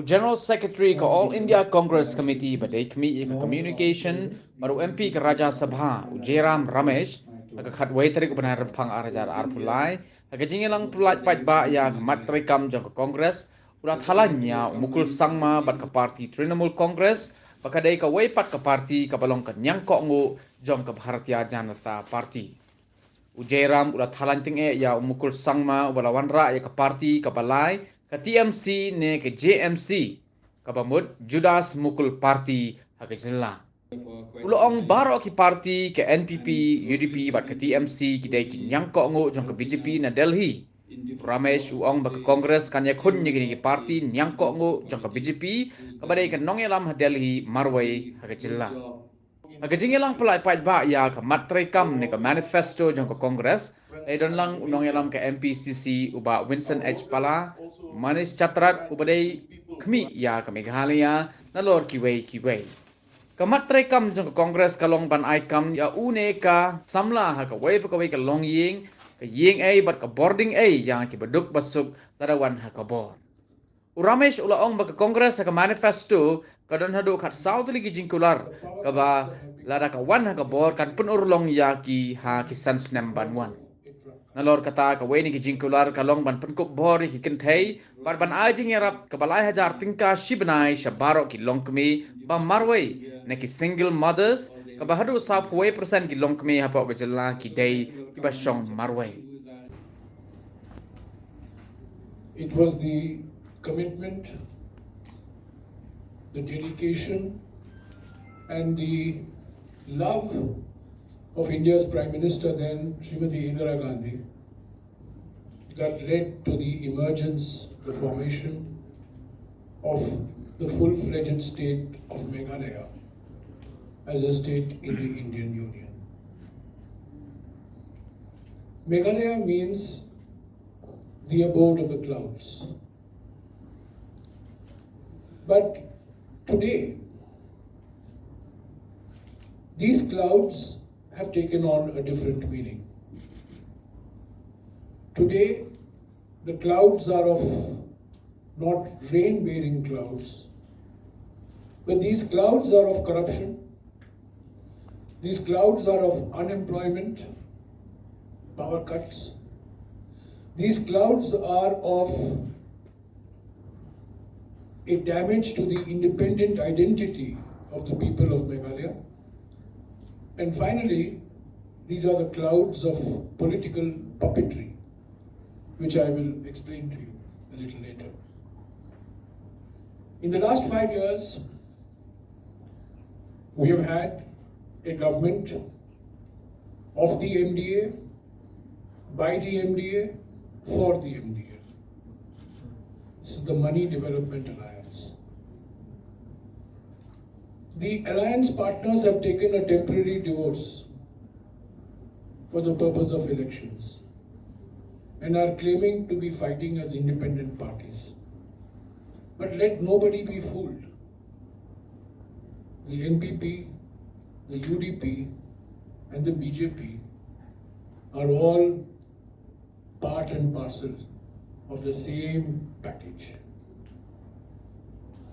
General Secretary ka All India Congress Committee badai kami ka communication baru MP ka Raja Sabha Jairam Ramesh aga khatwai tarik ubanan rempang arajar arpulai aga jingelang pulat pat ba ya kamat rekam jang ka Congress udah thalanya mukul sangma bat ka parti Trinamool Congress bakadai ka wai pat ka parti ka balong ka nyangkok ngu jong ka Bharatiya Janata Party Jairam udah thalanting ya mukul sangma wala wanrah ya ka parti ka balai ka TMC ne ke JMC ka bamud Judas Mukul Party ha ke jilla uloong baro ki party ke NPP UDP bat ke TMC ki dai ki nyangko ngo jong ke BJP na Delhi Ramesh uong ba ke Congress kan ya khun ni ki party nyangko ngo jong ke BJP ka badai ke nongelam ha Delhi Marwai ha ke jilla Agajingelang pelai pai ba ya ka matrekam ne ka manifesto jong ka Congress ai don lang unongelam ka MPCC uba Winston H Pala Manish Chatrat ubadai khmi ya ka Meghalaya na lor kiwei ka matrekam jong ka Congress ka long ban aikam ya une ka samla ha ka wei pa ka wei ka long ying ka ying ai bat ka boarding ai yang ki baduk basuk larawan ha ka bor Ramesh ulaong ba ka Congress ka manifesto kadon hadu khat south ligi jingkular ka ba lada ka wan ha ka bor kan penurlong ya ki ha kisan snam banwan nalor kata ka weni ki jingkular ka long ban penkup bor ki kenthei par ban ajing yarap ka balai hajar tingka shibnai shabaro ki longkmi ba marwai ne ki single mothers ka ba hadu sap huai persen ki longkmi ha pa bajalla ki dei ki ba shong marwai It was the commitment, the dedication, and the love of India's Prime Minister then, Srimati Indira Gandhi, that led to the emergence, the formation of the full-fledged state of Meghalaya as a state in the Indian Union. Meghalaya means the abode of the clouds. But today, these clouds have taken on a different meaning. Today, the clouds are of not rain-bearing clouds, but these clouds are of corruption. These clouds are of unemployment, power cuts. These clouds are of a damage to the independent identity of the people of Meghalaya. And finally, these are the clouds of political puppetry, which I will explain to you a little later. In the last 5 years, we have had a government of the MDA, by the MDA, for the MDA. This is the Money Development Alliance. The alliance partners have taken a temporary divorce for the purpose of elections and are claiming to be fighting as independent parties. But let nobody be fooled. The NPP, the UDP, and the BJP are all part and parcel of the same package.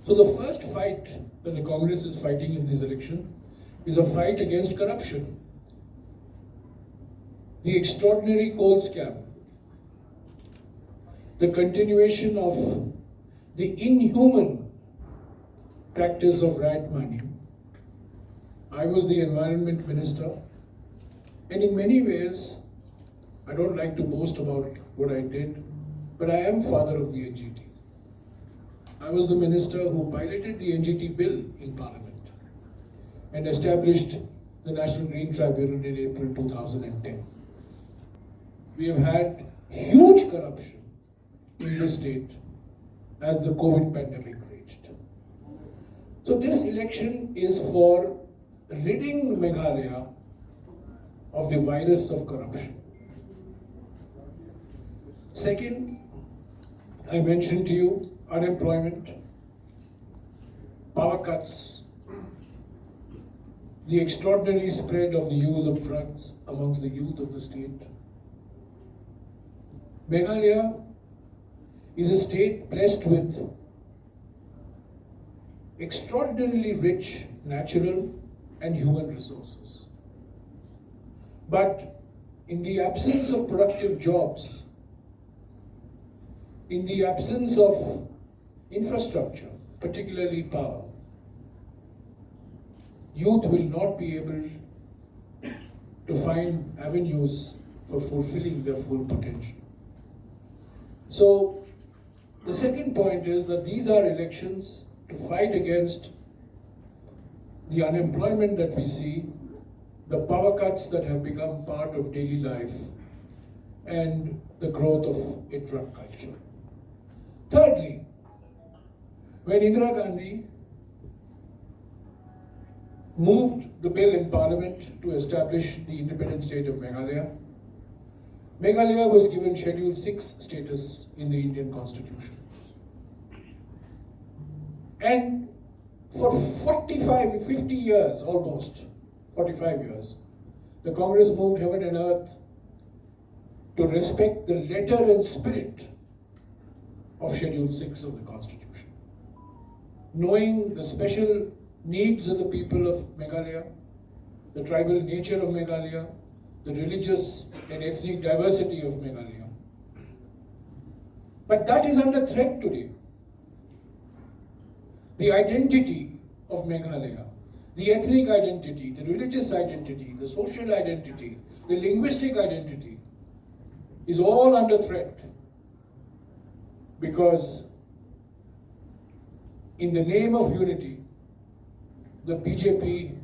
So the first fight that the Congress is fighting in this election is a fight against corruption. The extraordinary coal scam, the continuation of the inhuman practice of rat mining. I was the environment minister, and in many ways, I don't like to boast about what I did, but I am father of the NGT. I was the minister who piloted the NGT bill in Parliament and established the National Green Tribunal in April 2010. We have had huge corruption in this state as the COVID pandemic raged. So this election is for ridding Meghalaya of the virus of corruption. Second, I mentioned to you unemployment, power cuts, the extraordinary spread of the use of drugs amongst the youth of the state. Meghalaya is a state blessed with extraordinarily rich natural and human resources. But in the absence of productive jobs, in the absence of infrastructure, particularly power, youth will not be able to find avenues for fulfilling their full potential. So, the second point is that these are elections to fight against the unemployment that we see, the power cuts that have become part of daily life, and the growth of a drug culture. Thirdly, when Indira Gandhi moved the bill in Parliament to establish the independent state of Meghalaya, Meghalaya was given Schedule 6 status in the Indian Constitution. And for 50 years, almost 45 years, the Congress moved heaven and earth to respect the letter and spirit of Schedule 6 of the Constitution. Knowing the special needs of the people of Meghalaya, the tribal nature of Meghalaya, the religious and ethnic diversity of Meghalaya. But that is under threat today. The identity of Meghalaya, the ethnic identity, the religious identity, the social identity, the linguistic identity is all under threat because in the name of unity, the BJP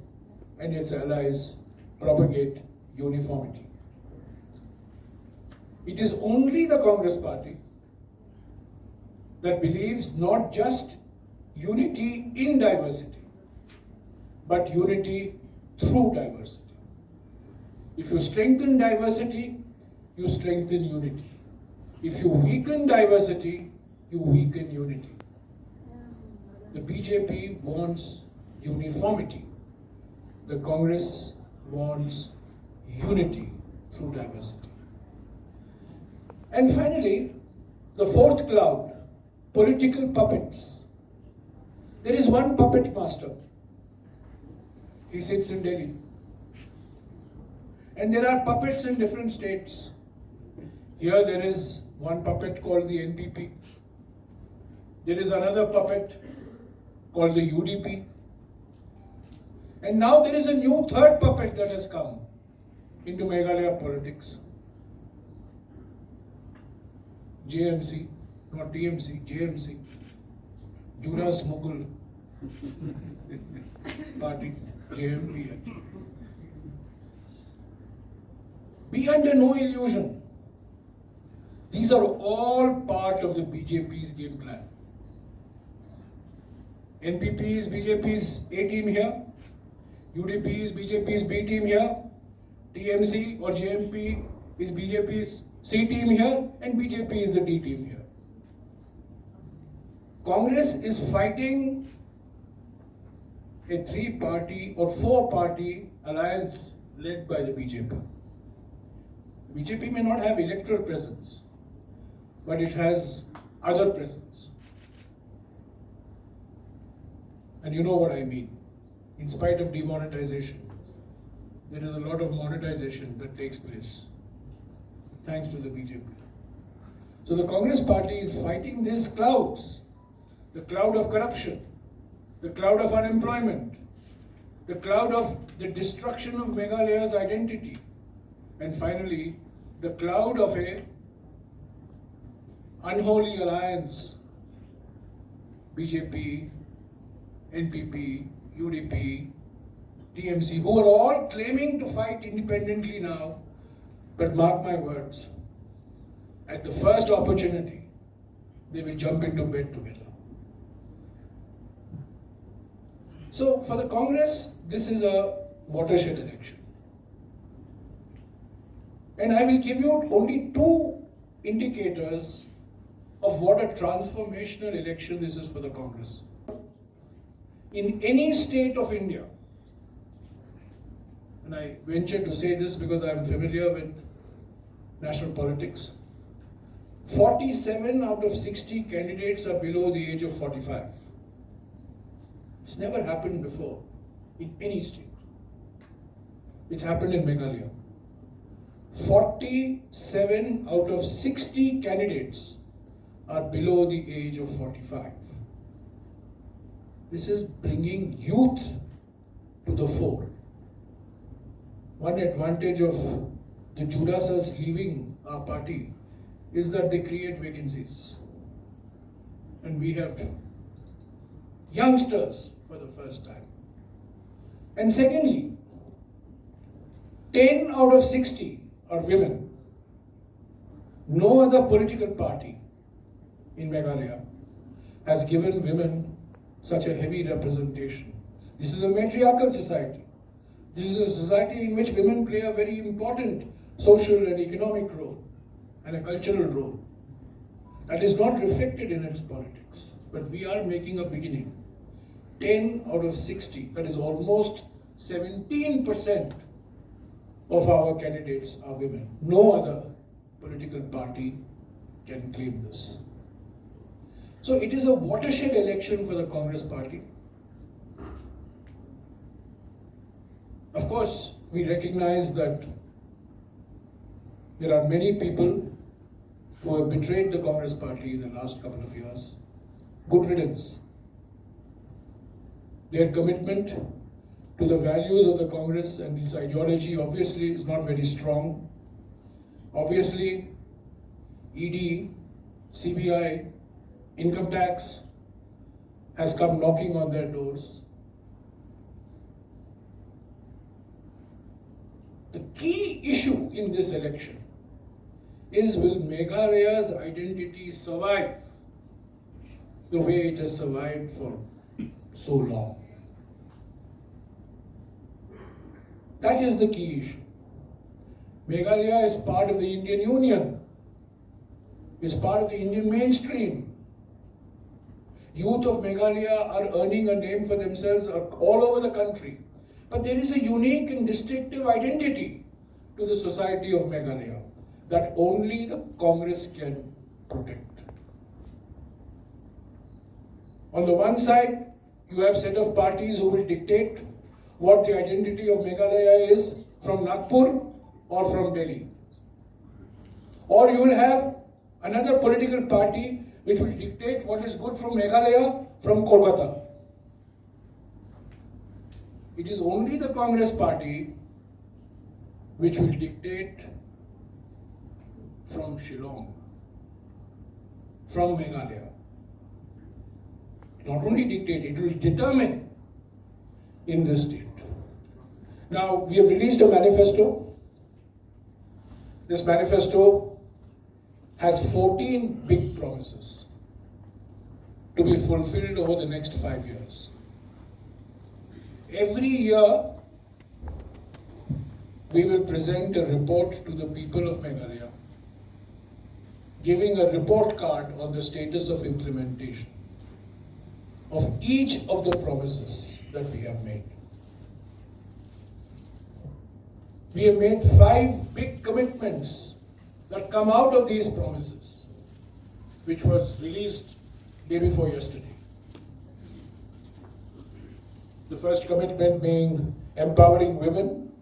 and its allies propagate uniformity. It is only the Congress party that believes not just unity in diversity, but unity through diversity. If you strengthen diversity, you strengthen unity. If you weaken diversity, you weaken unity. The BJP wants uniformity. The Congress wants unity through diversity. And finally, the fourth cloud, political puppets. There is one puppet master. He sits in Delhi. And there are puppets in different states. Here there is one puppet called the NPP. There is another puppet called the UDP. And now there is a new third puppet that has come into Meghalaya politics. JMC, not TMC, JMC. Judas Mukul Party, JMP. Be under no illusion. These are all part of the BJP's game plan. NPP is BJP's A team here, UDP is BJP's B team here, TMC or JMP is BJP's C team here, and BJP is the D team here. Congress is fighting a 3-party or 4-party alliance led by the BJP. BJP may not have electoral presence, but it has other presence. And you know what I mean. In spite of demonetization, there is a lot of monetization that takes place, thanks to the BJP. So the Congress party is fighting these clouds, the cloud of corruption, the cloud of unemployment, the cloud of the destruction of Meghalaya's identity, and finally, the cloud of a unholy alliance, BJP, NPP, UDP, TMC, who are all claiming to fight independently now, but mark my words, at the first opportunity, they will jump into bed together. So for the Congress, this is a watershed election. And I will give you only 2 indicators of what a transformational election this is for the Congress. In any state of India, and I venture to say this because I am familiar with national politics, 47 out of 60 candidates are below the age of 45. It's never happened before in any state. It's happened in Meghalaya. 47 out of 60 candidates are below the age of 45. This is bringing youth to the fore. One advantage of the Judas's leaving our party is that they create vacancies. And we have youngsters for the first time. And secondly, 10 out of 60 are women. No other political party in Meghalaya has given women such a heavy representation. This is a matriarchal society. This is a society in which women play a very important social and economic role and a cultural role. That is not reflected in its politics. But we are making a beginning. 10 out of 60, that is almost 17% of our candidates are women. No other political party can claim this. So it is a watershed election for the Congress party. Of course, we recognize that there are many people who have betrayed the Congress party in the last couple of years. Good riddance. Their commitment to the values of the Congress and its ideology obviously is not very strong. Obviously, ED, CBI, income tax has come knocking on their doors. The key issue in this election is, will Meghalaya's identity survive the way it has survived for so long? That is the key issue. Meghalaya is part of the Indian Union, is part of the Indian mainstream. Youth of Meghalaya are earning a name for themselves all over the country. But there is a unique and distinctive identity to the society of Meghalaya that only the Congress can protect. On the one side, you have a set of parties who will dictate what the identity of Meghalaya is from Nagpur or from Delhi. Or you will have another political party which will dictate what is good from Meghalaya from Kolkata. It is only the Congress party which will dictate from Shillong, from Meghalaya. Not only dictate, it will determine in this state. Now, we have released a manifesto. This manifesto has 14 big promises to be fulfilled over the next 5 years. Every year, we will present a report to the people of Meghalaya, giving a report card on the status of implementation of each of the promises that we have made. We have made 5 big commitments that come out of these promises, which was released day before yesterday. The first commitment being empowering women,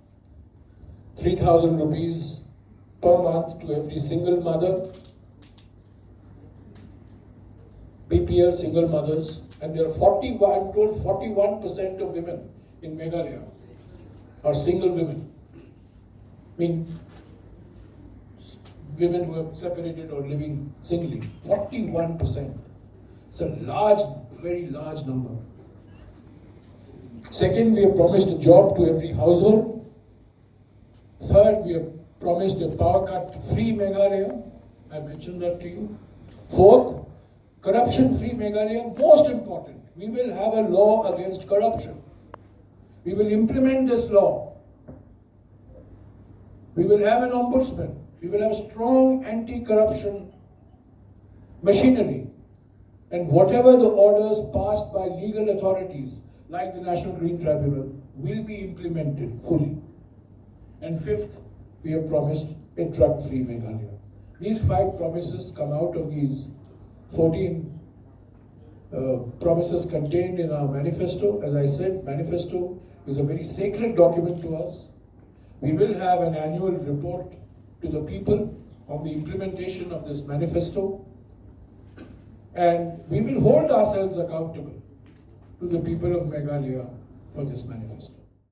3,000 rupees per month to every single mother, BPL single mothers, and there are 41% of women in Meghalaya are single women. I mean, women who are separated or living singly. 41%. It's a large, very large number. Second, we have promised a job to every household. Third, we have promised a power cut-free Meghalaya. I mentioned that to you. Fourth, corruption-free Meghalaya. Most important, we will have a law against corruption. We will implement this law. We will have an ombudsman. We will have a strong anti-corruption machinery. And whatever the orders passed by legal authorities, like the National Green Tribunal, will be implemented fully. And fifth, we have promised a drug-free Meghalaya. These 5 promises come out of these 14 promises contained in our manifesto. As I said, manifesto is a very sacred document to us. We will have an annual report to the people on the implementation of this manifesto, and we will hold ourselves accountable to the people of Meghalaya for this manifesto.